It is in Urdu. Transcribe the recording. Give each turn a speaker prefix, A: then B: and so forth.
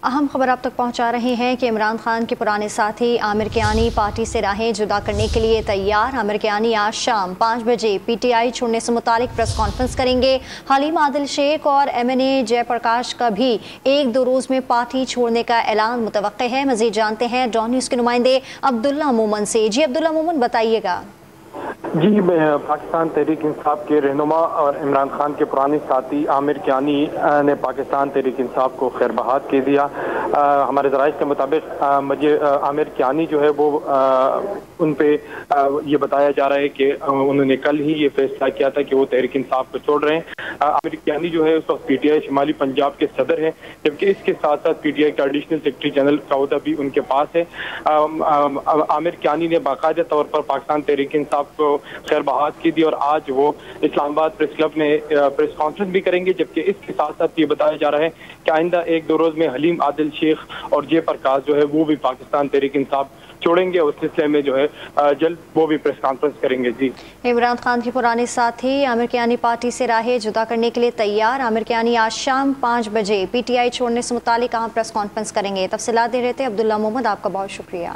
A: اہم خبر اب تک پہنچا رہے ہیں کہ عمران خان کے پرانے ساتھی عامر کیانی پارٹی سے راہیں جدا کرنے کے لیے تیار۔ عامر کیانی آج شام 5 بجے پی ٹی آئی چھوڑنے سے متعلق پریس کانفرنس کریں گے۔ حلیم عادل شیخ اور ایم این اے جے پرکاش کا بھی 1-2 روز میں پارٹی چھوڑنے کا اعلان متوقع ہے۔ مزید جانتے ہیں ڈان نیوز کے نمائندے عبداللہ مومن سے۔ جی عبداللہ مومن، بتائیے گا۔
B: جی، پاکستان تحریک انصاف کے رہنما اور عمران خان کے پرانے ساتھی عامر کیانی نے پاکستان تحریک انصاف کو خیر بہاد کہہ دیا۔ ہمارے ذرائع کے مطابق عامر کیانی جو ہے وہ ان پہ یہ بتایا جا رہا ہے کہ انہوں نے کل ہی یہ فیصلہ کیا تھا کہ وہ تحریک انصاف کو چھوڑ رہے ہیں۔ عامر کیانی جو ہے اس وقت پی ٹی آئی شمالی پنجاب کے صدر ہیں، جبکہ اس کے ساتھ ساتھ پی ٹی آئی کا ایڈیشنل سیکرٹری جنرل کا عہدہ بھی ان کے پاس ہے۔ عامر کیانی نے باقاعدہ طور پر پاکستان تحریک انصاف کو خیر بہاد کی دی اور آج وہ اسلام آباد پریس کلب میں پریس کانفرنس بھی کریں گے، جبکہ اس کے ساتھ ساتھ یہ بتایا جا رہا ہے کہ آئندہ 1-2 روز میں حلیم عادل شیخ اور جے پرکاش جو ہے وہ بھی پاکستان تحریک انصاف چھوڑیں گے۔ اس سلسلے میں جو ہے جلد وہ بھی پریس کانفرنس کریں گے۔ جی،
A: عمران خان کے پرانے ساتھی عامر کیانی پارٹی سے راہیں جدا کرنے کے لیے تیار۔ عامر کیانی آج شام 5 بجے پی ٹی آئی چھوڑنے سے متعلق اہم پریس کانفرنس کریں گے۔ تفصیلات دے رہے تھے عبداللہ محمد، آپ کا بہت شکریہ۔